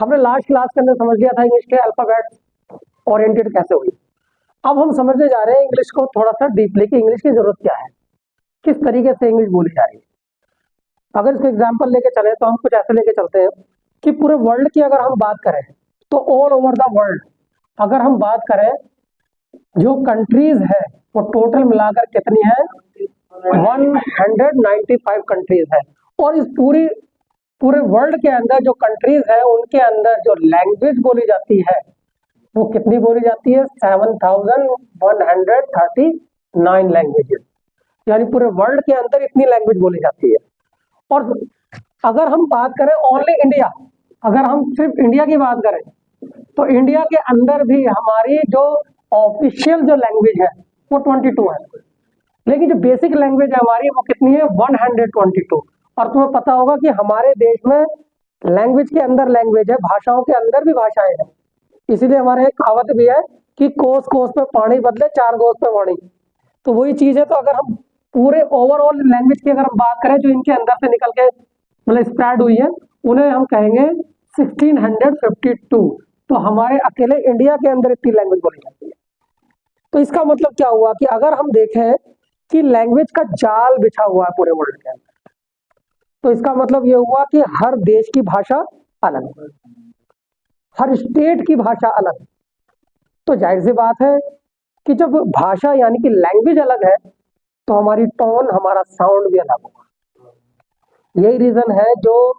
हमने last class के अंदर समझ लिया था इंग्लिश के अल्फाबेट ओरिएंटेड कैसे हुई। अब हम समझने जा रहे हैं इंग्लिश को थोड़ा सा डीपली कि इंग्लिश की जरूरत क्या है, किस तरीके से इंग्लिश बोली जा रही है। अगर इसको एग्जाम्पल लेके चले तो हम कुछ ऐसे लेके चलते हैं कि पूरे वर्ल्ड की अगर हम बात करें तो ऑल ओवर द वर्ल्ड अगर हम बात करें जो कंट्रीज है वो टोटल मिलाकर कितनी है, 195 कंट्रीज है। और इस पूरे वर्ल्ड के अंदर जो कंट्रीज है उनके अंदर जो लैंग्वेज बोली जाती है वो कितनी बोली जाती है, 7139 लैंग्वेजेस, यानी पूरे वर्ल्ड के अंदर इतनी लैंग्वेज बोली जाती है। और अगर हम बात करें ओनली इंडिया, अगर हम सिर्फ इंडिया की बात करें तो इंडिया के अंदर भी हमारी जो ऑफिशियल जो लैंग्वेज है वो 22 है, लेकिन जो बेसिक लैंग्वेज है हमारी वो कितनी है, 122। और तुम्हें पता होगा कि हमारे देश में लैंग्वेज के अंदर लैंग्वेज है, भाषाओं के अंदर भी भाषाएं हैं। इसीलिए हमारे एक कहावत भी है कि कोस कोस पे पानी बदले चार कोस पे वाणी, तो वही चीज है। तो अगर हम पूरे ओवरऑल लैंग्वेज की अगर हम बात करें जो इनके अंदर से निकल के मतलब स्प्रेड हुई है उन्हें हम कहेंगे 1652। तो हमारे अकेले इंडिया के अंदर इतनी लैंग्वेज बोली जाती है। तो इसका मतलब क्या हुआ कि अगर हम देखें कि लैंग्वेज का जाल बिछा हुआ है पूरे वर्ल्ड के अंदर, तो इसका मतलब ये हुआ कि हर देश की भाषा अलग, हर स्टेट की भाषा अलग। तो जाहिर सी बात है कि जब भाषा यानी कि लैंग्वेज अलग है तो हमारी टोन, हमारा साउंड भी अलग होगा। यही रीजन है जो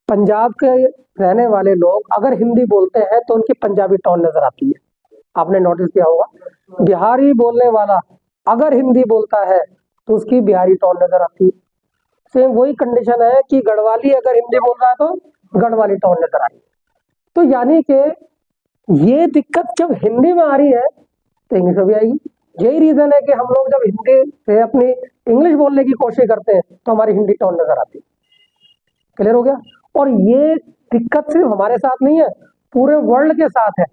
पंजाब के रहने वाले लोग अगर हिंदी बोलते हैं तो उनकी पंजाबी टोन नजर आती है, आपने नोटिस किया होगा। बिहारी बोलने वाला अगर हिंदी बोलता है तो उसकी बिहारी टोन नजर आती है। सेम वही कंडीशन है कि गढ़वाली अगर हिंदी बोल रहा है तो गढ़वाली टोन नजर आई। तो यानी कि ये दिक्कत जब हिंदी में आ रही है तो इंग्लिश में भी आएगी। यही रीजन है कि हम लोग जब हिंदी से अपनी इंग्लिश बोलने की कोशिश करते हैं तो हमारी हिंदी टोन नजर आती है। क्लियर हो गया? और ये दिक्कत सिर्फ हमारे साथ नहीं है, पूरे वर्ल्ड के साथ है।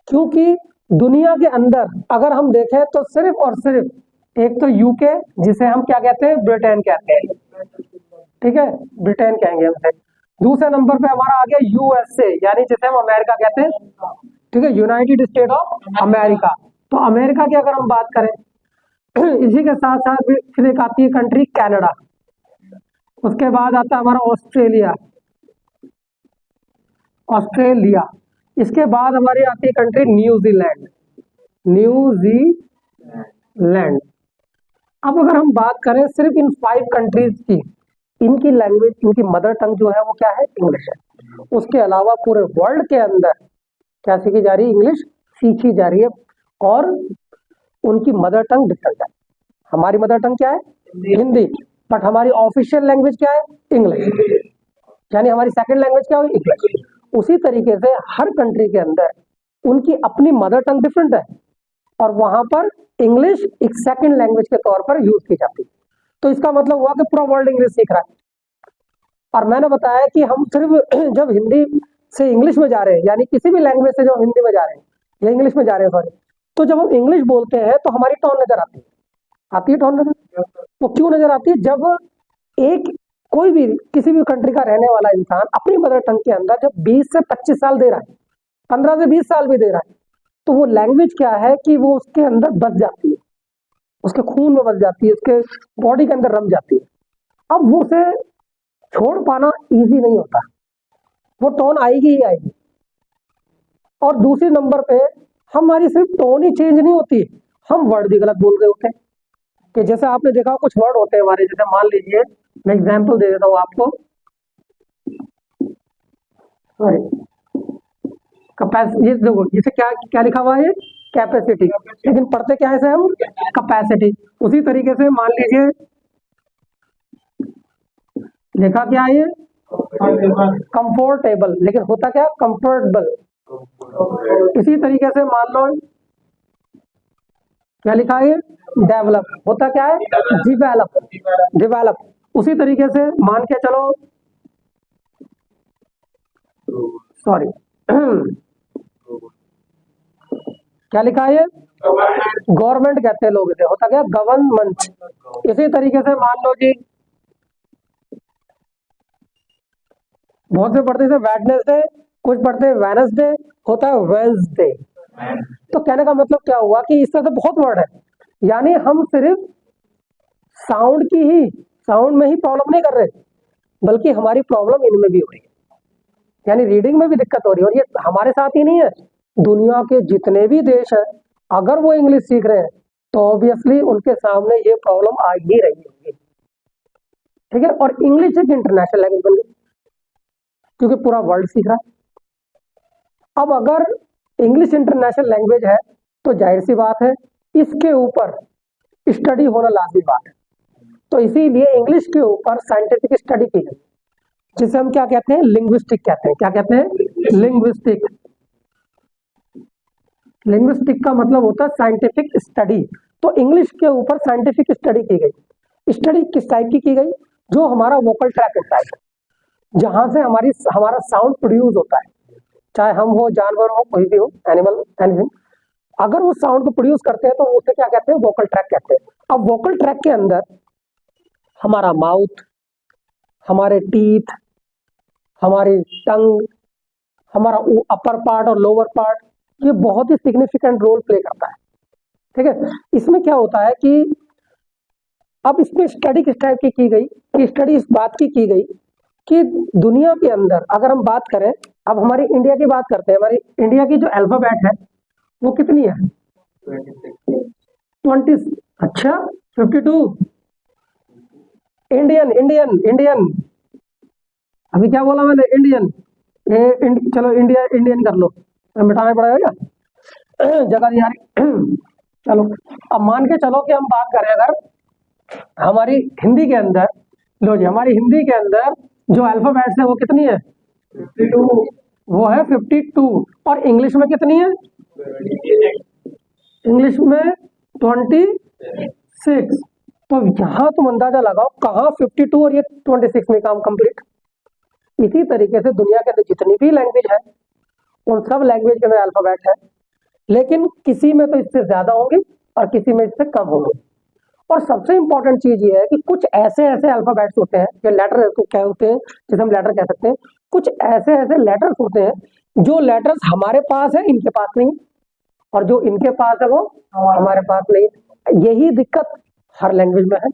क्योंकि दुनिया के अंदर अगर हम देखें तो सिर्फ और सिर्फ एक तो यूके, जिसे हम क्या कहते हैं, ब्रिटेन कहते हैं, ठीक है, ब्रिटेन कहेंगे हमसे। दूसरे नंबर पे हमारा आ गया यूएसए, यानी जिसे हम अमेरिका कहते हैं, ठीक है, यूनाइटेड स्टेट ऑफ अमेरिका। तो अमेरिका की अगर हम बात करें इसी के साथ साथ फिर एक आती है कंट्री कनाडा, उसके बाद आता है हमारा ऑस्ट्रेलिया, इसके बाद हमारी आती है कंट्री न्यूजीलैंड। अब अगर हम बात करें सिर्फ इन 5 कंट्रीज की, इनकी लैंग्वेज, इनकी मदर टंग जो है वो क्या है, इंग्लिश है। उसके अलावा पूरे वर्ल्ड के अंदर क्या सीखी जा रही है, इंग्लिश सीखी जा रही है। और उनकी मदर टंग डिफरेंट है। हमारी मदर टंग क्या है, हिंदी, बट हमारी ऑफिशियल लैंग्वेज क्या है, इंग्लिश, यानी हमारी सेकंड लैंग्वेज क्या हुई, इंग्लिश। उसी तरीके से हर कंट्री के अंदर उनकी अपनी मदर टंग डिफरेंट है और वहां पर इंग्लिश एक सेकंड लैंग्वेज के तौर पर यूज की जाती है। तो इसका मतलब हुआ कि पूरा वर्ल्ड इंग्लिश सीख रहा है। और मैंने बताया कि हम सिर्फ जब हिंदी से इंग्लिश में जा रहे हैं, यानी किसी भी लैंग्वेज से जो हिंदी में जा रहे हैं या इंग्लिश में जा रहे हैं, सॉरी, तो जब हम इंग्लिश बोलते हैं तो हमारी टोन नजर आती है टोन नजर। वो क्यों नजर आती है? जब एक कोई भी किसी भी कंट्री का रहने वाला इंसान अपनी मदर टंग के अंदर जब 20 से 25 साल दे रहा है, 15 से 20 साल भी दे रहा है, तो वो लैंग्वेज क्या है कि वो उसके अंदर बस जाती है, उसके खून में बस जाती है, उसके बॉडी के अंदर रम जाती है। अब वो उसे छोड़ पाना इजी नहीं होता, वो टोन आएगी ही आएगी। और दूसरे नंबर पे हमारी सिर्फ टोन ही चेंज नहीं होती, हम वर्ड भी गलत बोल रहे होते हैं। कि जैसे आपने देखा कुछ वर्ड होते हैं हमारे, जैसे मान लीजिए मैं एग्जांपल दे देता हूँ आपको, सॉरी, कैपेसिटी, ये देखो इसे क्या क्या लिखा हुआ है, कैपेसिटी, लेकिन पढ़ते क्या है इसे हम, कैपेसिटी। उसी तरीके से मान लीजिए लिखा क्या है, कंफर्टेबल, लेकिन होता क्या, कंफर्टेबल। इसी तरीके से मान लो क्या लिखा है, डेवलप, होता क्या है, डिवेलप। उसी तरीके से मान के चलो, सॉरी क्या लिखा है, गवर्नमेंट कहते हैं लोग इसे, होता क्या, गवर्नमेंट। इसी तरीके से मान लो जी बहुत से पढ़ते हैं वेडनेसडे, कुछ पढ़ते हैं वेनसडे, होता है वेंसडे। तो कहने का मतलब क्या हुआ कि इस तरह से बहुत वर्ड है, यानी हम सिर्फ साउंड में ही प्रॉब्लम नहीं कर रहे, बल्कि हमारी प्रॉब्लम इनमें भी हो रही है, यानी रीडिंग में भी दिक्कत हो रही है। और ये हमारे साथ ही नहीं है, दुनिया के जितने भी देश हैं, अगर वो इंग्लिश सीख रहे हैं तो ऑब्वियसली उनके सामने ये प्रॉब्लम आ ही रही होगी, ठीक है। और इंग्लिश एक इंटरनेशनल लैंग्वेज बन गई, क्योंकि पूरा वर्ल्ड सीख रहा है। अब अगर इंग्लिश इंटरनेशनल लैंग्वेज है तो जाहिर सी बात है इसके ऊपर स्टडी होना लाजमी बात है। तो इसीलिए इंग्लिश के ऊपर साइंटिफिक स्टडी की गई, जिसे हम क्या कहते हैं, लिंग्विस्टिक कहते हैं। क्या कहते हैं? लिंग्विस्टिक। लिंग्विस्टिक का मतलब होता है साइंटिफिक स्टडी। तो इंग्लिश के ऊपर साइंटिफिक स्टडी की गई। स्टडी किस टाइप की गई? जो हमारा वोकल ट्रैक होता है, जहां से हमारा साउंड प्रोड्यूस होता है, चाहे हम हो, जानवर हो, कोई भी हो, एनिमल, एनीथिंग, अगर वो साउंड को प्रोड्यूस करते हैं तो उसे क्या कहते हैं? वोकल ट्रैक कहते हैं। अब वोकल ट्रैक के अंदर हमारा माउथ, हमारे टीथ, हमारी टंग, हमारा अपर पार्ट और लोअर पार्ट, ये बहुत ही सिग्निफिकेंट रोल प्ले करता है, ठीक है। इसमें क्या होता है कि अब इसमें स्टडी किस टाइप की गई कि स्टडी इस बात की गई कि दुनिया के अंदर अगर हम बात करें, अब हमारी इंडिया की बात करते हैं, हमारी इंडिया की जो अल्फाबेट है वो कितनी है? 20। अच्छा, 52। इंडियन अभी क्या बोला मैंने? इंडियन। चलो इंडियन कर लो, मिटाना पड़ेगा क्या? जगह नहीं आ रही। चलो, अब मान के चलो कि हम बात करें अगर हमारी हिंदी के अंदर, लो जी, हमारी हिंदी के अंदर जो अल्फाबेट्स है वो कितनी है? 52। वो है 52। और इंग्लिश में कितनी है? इंग्लिश में 26। तो यहां तुम अंदाजा लगाओ कहाँ 52 और ये 26 में काम कंप्लीट। इसी तरीके से दुनिया के अंदर जितनी भी लैंग्वेज है उन सब लैंग्वेज के अंदर अल्फाबेट है, लेकिन किसी में तो इससे ज्यादा होंगे और किसी में इससे कम होंगे। और सबसे इंपॉर्टेंट चीज ये है कि कुछ ऐसे अल्फाबेट्स होते हैं, जो लेटर क्या होते हैं, जिसे हम लेटर कह सकते हैं, कुछ ऐसे लेटर्स होते हैं जो लेटर्स हमारे पास है, इनके पास नहीं, और जो इनके पास है वो हमारे पास नहीं। यही दिक्कत हर लैंग्वेज में है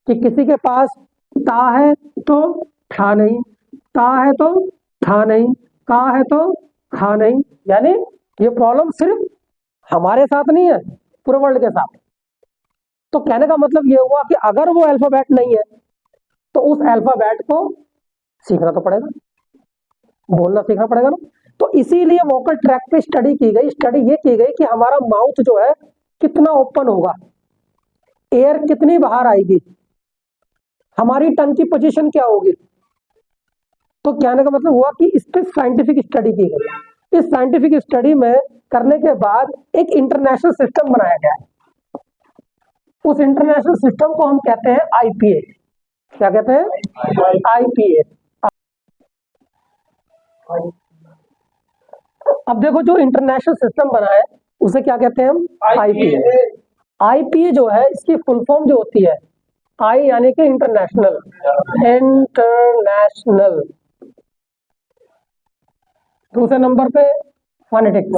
कि किसी के पास ता है तो ठा नहीं, ता है तो था नहीं, का है तो खा नहीं। यानी ये प्रॉब्लम सिर्फ हमारे साथ नहीं है, पूरे वर्ल्ड के साथ। तो कहने का मतलब ये हुआ कि अगर वो अल्फाबेट नहीं है तो उस अल्फाबेट को सीखना तो पड़ेगा, बोलना सीखना पड़ेगा ना। तो इसीलिए वोकल ट्रैक पे स्टडी की गई। स्टडी ये की गई कि हमारा माउथ जो है कितना ओपन होगा, एयर कितनी बाहर आएगी, हमारी टंग की पोजीशन क्या होगी। तो कहने का मतलब हुआ कि इस पे साइंटिफिक स्टडी की गई। इस साइंटिफिक स्टडी में करने के बाद एक इंटरनेशनल सिस्टम बनाया गया है। उस इंटरनेशनल सिस्टम को हम कहते हैं आईपीए। क्या कहते हैं? आईपीए। अब देखो, जो इंटरनेशनल सिस्टम बना है उसे क्या कहते हैं हम? आईपीए। आईपीए जो है, इसकी फुल फॉर्म जो होती है, आई यानी कि इंटरनेशनल, इंटरनेशनल। दूसरे नंबर पे फोनेटिक्स,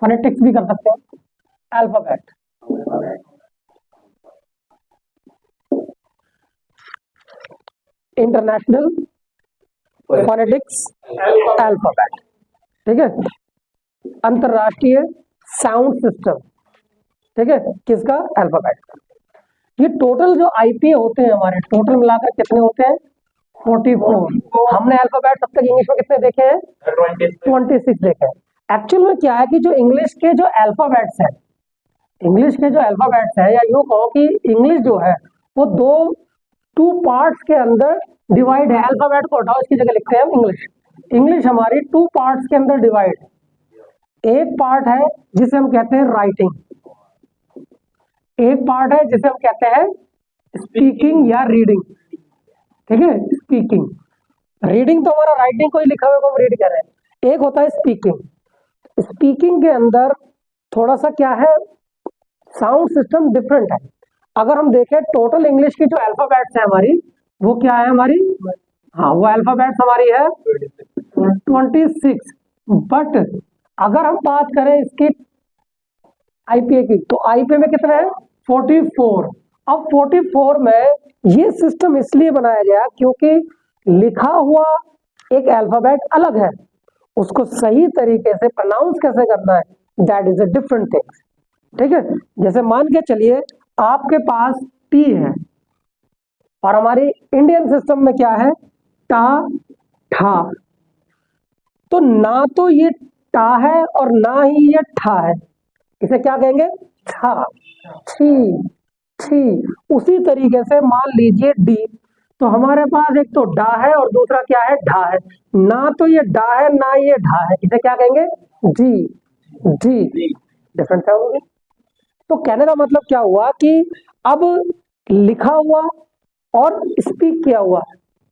फोनेटिक्स भी कर सकते हैं। अल्फाबेट, इंटरनेशनल, फोनेटिक्स, अल्फाबेट, ठीक है। अंतरराष्ट्रीय साउंड सिस्टम, ठीक है, किसका? अल्फाबेट का। ये टोटल जो आईपीए होते हैं हमारे, टोटल मिलाकर कितने होते हैं? 44। हमने अल्फाबेट तब तक इंग्लिश में कितने देखे हैं? 26 देखे हैं। एक्चुअल में क्या है कि जो इंग्लिश के जो अल्फाबेट्स हैं, इंग्लिश के जो अल्फाबेट्स हैं, या यूं कहो कि इंग्लिश जो है वो टू पार्ट्स के अंदर डिवाइड है। अल्फाबेट को हटाओ, इसकी जगह लिखते हैं हम इंग्लिश। इंग्लिश हमारी टू पार्ट्स के अंदर डिवाइड है। एक पार्ट है जिसे हम कहते हैं राइटिंग, एक पार्ट है जिसे हम कहते हैं स्पीकिंग या रीडिंग, ठीक है। स्पीकिंग, रीडिंग तो हमारा राइटिंग को ही लिखा हुआ को हम रीड कर रहे हैं। एक होता है स्पीकिंग। स्पीकिंग के अंदर थोड़ा सा क्या है, साउंड सिस्टम डिफरेंट है। अगर हम देखें टोटल इंग्लिश की जो अल्फाबेट्स है हमारी, वो क्या है हमारी, हाँ वो अल्फाबेट्स हमारी है 26। बट अगर हम बात करें इसकी आईपीए की, तो आईपीए में कितने हैं 44। अब 44 में ये सिस्टम इसलिए बनाया गया क्योंकि लिखा हुआ एक अल्फाबेट अलग है, उसको सही तरीके से प्रोनाउंस कैसे करना है, that is a different thing. ठीक है, जैसे मान के चलिए आपके पास टी है और हमारी इंडियन सिस्टम में क्या है, टा ठा। तो ना तो ये टा है और ना ही ये ठा है, इसे क्या कहेंगे, छा, छी, छी। उसी तरीके से मान लीजिए डी, तो हमारे पास एक तो डा है और दूसरा क्या है, ढा है। ना तो ये डा है ना ये ढा है, इसे क्या कहेंगे, जी, जी। डिफरेंस है होगी। तो कहने का मतलब क्या हुआ कि अब लिखा हुआ और स्पीक किया हुआ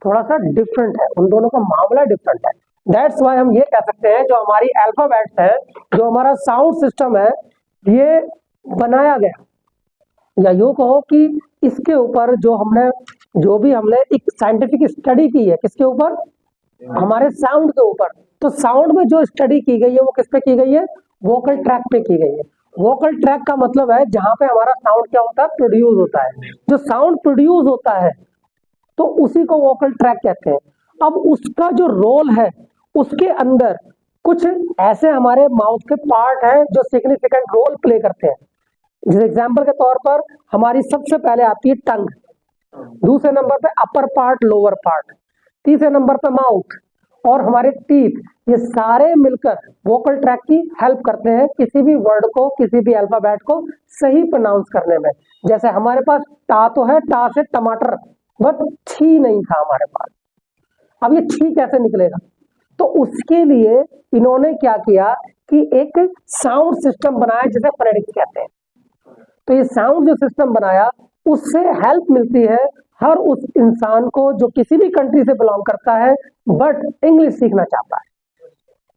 थोड़ा सा डिफरेंट है, उन दोनों का मामला डिफरेंट है। दैट्स वाई हम ये कह सकते हैं जो हमारी अल्फाबेट्स है, जो हमारा साउंड सिस्टम है, ये बनाया गया, या यूं कहो कि इसके ऊपर जो भी हमने एक साइंटिफिक स्टडी की है, किसके ऊपर, हमारे साउंड के ऊपर। तो साउंड में जो स्टडी की गई है वो किस पे की गई है, वोकल ट्रैक पे की गई है। वोकल ट्रैक का मतलब है जहां पे हमारा साउंड क्या होता है, प्रोड्यूस होता है। जो साउंड प्रोड्यूस होता है तो उसी को वोकल ट्रैक कहते हैं। अब उसका जो रोल है, उसके अंदर कुछ ऐसे हमारे माउथ के पार्ट हैं जो सिग्निफिकेंट रोल प्ले करते हैं। जिस एग्जाम्पल के तौर पर हमारी सबसे पहले आती है टंग, दूसरे नंबर पे अपर पार्ट, लोअर पार्ट, तीसरे नंबर पे माउथ और हमारे टीथ। ये सारे मिलकर वोकल ट्रैक की हेल्प करते हैं किसी भी वर्ड को, किसी भी अल्फाबेट को सही प्रोनाउंस करने में। जैसे हमारे पास टा तो है, टा से टमाटर, बट छी नहीं था हमारे पास। अब ये छी कैसे निकलेगा, तो उसके लिए इन्होंने क्या किया कि एक साउंड सिस्टम बनाया जिसे फोनेटिक्स कहते हैं। तो ये साउंड जो सिस्टम बनाया उससे हेल्प मिलती है हर उस इंसान को जो किसी भी कंट्री से बिलोंग करता है बट इंग्लिश सीखना चाहता है।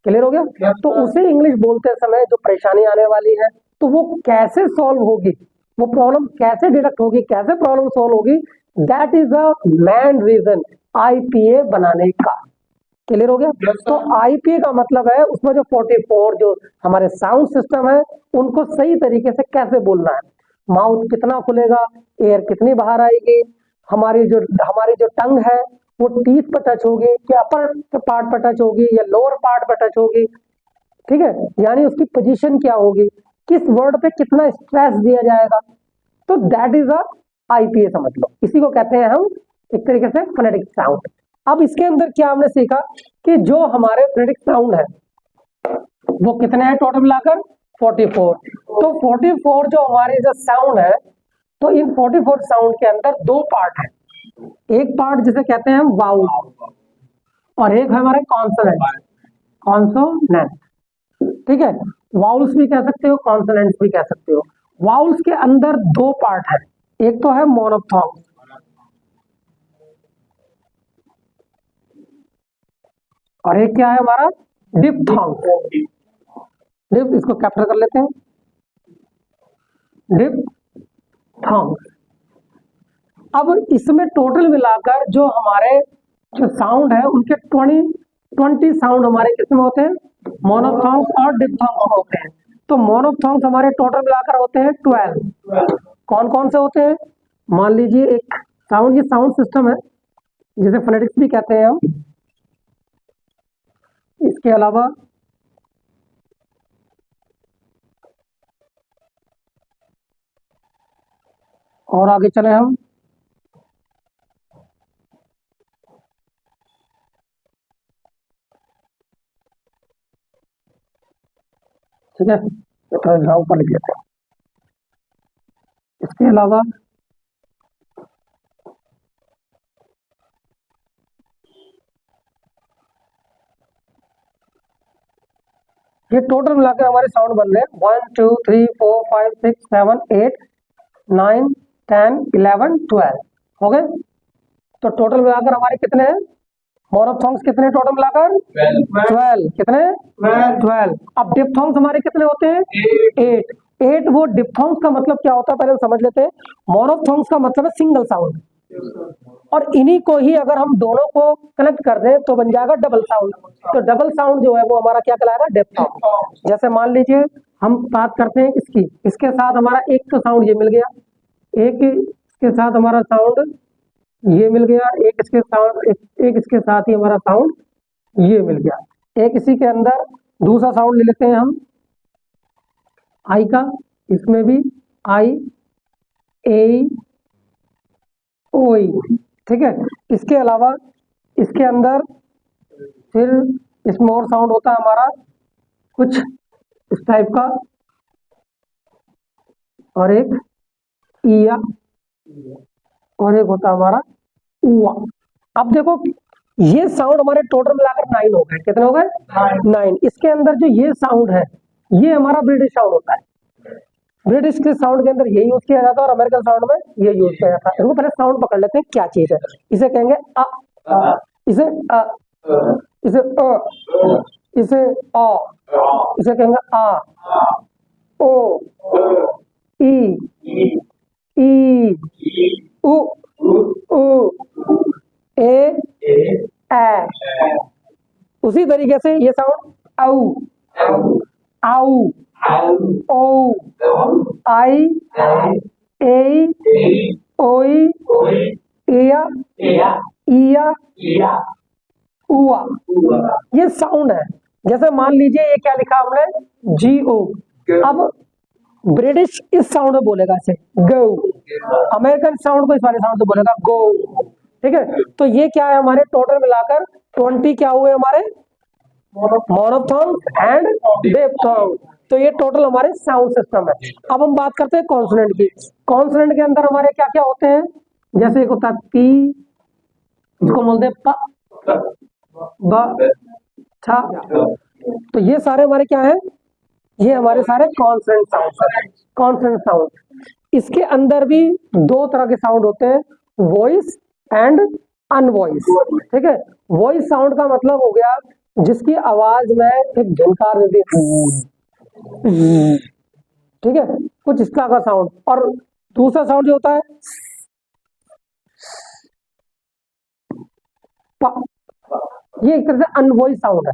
क्लियर हो गया। तो उसे इंग्लिश बोलते समय जो परेशानी आने वाली है तो वो कैसे सॉल्व होगी, वो प्रॉब्लम कैसे डिडक्ट होगी, कैसे प्रॉब्लम सॉल्व होगी, that is the main reason IPA बनाने का। क्लियर हो गया। तो आईपीए का मतलब है उसमें जो 44 जो हमारे साउंड सिस्टम है उनको सही तरीके से कैसे बोलना है, माउथ कितना खुलेगा, एयर कितनी बाहर आएगी, हमारी जो टंग है वो टीथ पर टच होगी कि अपर पार्ट पर टच होगी या लोअर पार्ट पर टच होगी। ठीक है, यानी उसकी पोजीशन क्या होगी, किस वर्ड पे कितना स्ट्रेस दिया जाएगा। तो दैट इज अ आईपीए, समझ लो। इसी को कहते हैं हम एक तरीके से फोनेटिक साउंड। अब इसके अंदर क्या हमने सीखा कि जो हमारे फोनेटिक साउंड है वो कितने हैं टोटल मिलाकर 44। तो 44 जो हमारी जो साउंड है, तो इन 44 साउंड के अंदर दो पार्ट है। एक पार्ट जिसे कहते हैं वाउल और एक है हमारे कॉन्सोनेंट, कॉन्सोनेंट। ठीक है, वाउल्स भी कह सकते हो, कॉन्सोनेंट्स भी कह सकते हो। वाउल्स के अंदर दो पार्ट है, एक तो है मोनोफ्थॉन्ग और एक क्या है हमारा डिप्थॉन्ग। डिप, इसको कैप्चर कर लेते हैं, डिप्थॉन्ग। अब इसमें टोटल मिलाकर जो हमारे जो साउंड है उनके 20 साउंड हमारे किसमें होते हैं, मोनोफ्थॉन्ग्स और डिप्थॉन्ग्स होते हैं। तो मोनोफ्थॉन्ग्स हमारे टोटल मिलाकर होते हैं 12। कौन कौन से होते हैं, मान लीजिए एक साउंड, ये साउंड सिस्टम है जिसे फोनेटिक्स भी कहते हैं हम। इसके अलावा और आगे चले हम, ठीक है, तो ऊपर लिख लेते हैं। इसके अलावा ये टोटल मिलाकर हमारे साउंड बन रहे हैं 1 2 3 4 5 6 7 8 9 10 11 12 हो गए। तो टोटल मिलाकर हमारे कितने हैं, मोनोफ्थॉन्ग्स कितने टोटल मिलाकर 12, कितने 12। अब डिप्थॉन्ग्स हमारे कितने होते हैं 8। वो डिप्थॉन्ग्स का मतलब क्या होता है पहले हम समझ लेते हैं। मोनोफ्थॉन्ग्स का मतलब है सिंगल साउंड, और इन्हीं को ही अगर हम दोनों को कनेक्ट कर दें तो बन जाएगा डबल साउंड। तो डबल साउंड जो है वो हमारा क्या कहलाएगा, डिप्थॉन्ग। जैसे मान लीजिए हम बात करते हैं इसकी, इसके साथ हमारा एक तो साउंड ये मिल गया, एक इसके साथ हमारा साउंड ये मिल गया, एक इसके साउंड एक इसके साथ ही हमारा साउंड ये मिल गया। एक इसी के अंदर दूसरा साउंड ले लेते हैं हम आई का, इसमें भी आई ए ओ ई, ठीक है। इसके अलावा इसके अंदर फिर इसमें और साउंड होता है हमारा कुछ इस टाइप का, और एक ईया, और एक होता है हमारा उआ। अब देखो ये साउंड हमारे टोटल मिलाकर 9 हो गए। कितने हो गए? 9। इसके अंदर जो ये साउंड है ये हमारा ब्रिटिश साउंड होता है। ब्रिटिश के साउंड के अंदर ये यूज किया जाता है और अमेरिकन साउंड में ये यूज किया जाता है। इनको पहले साउंड पकड़ लेते हैं क्या चीज है। इसे कहेंगे अ, इसे अ, इसे अ, इसे अ, इसे कहेंगे आ, ओ, ई, ई, उ, ए, उसी तरीके से ये साउंड औ, आउ, ओ, आई, ए, ओई, एया, ईया, उआ, ये साउंड है। जैसे मान लीजिए ये क्या लिखा हमने, GO। अब ब्रिटिश इस साउंड में बोलेगा इसे गो, अमेरिकन साउंड को इस वाले साउंड से बोलेगा गो, ठीक है। तो ये क्या है, हमारे टोटल मिलाकर 20 क्या हुए हमारे मोनोफोन्स एंड डिप्थोन्ग। तो ये टोटल हमारे साउंड सिस्टम है। अब हम बात करते हैं कॉन्सोनेंट की। कॉन्सोनेंट के अंदर हमारे क्या क्या होते हैं, जैसे एक होता है पी, इसको बोलते हैं प, ब, छ। तो ये सारे हमारे क्या है, ये हमारे सारे कॉन्सोनेंट साउंड है। कॉन्सोनेंट साउंड, इसके अंदर भी 2 तरह के साउंड होते हैं, वॉइस एंड अनवॉइस, ठीक है। वॉइस साउंड का मतलब हो गया जिसकी आवाज में एक झनकार देती है, ठीक है, कुछ इस तरह का साउंड। और दूसरा साउंड जो होता है ये एक तरह से अनवॉइस साउंड है।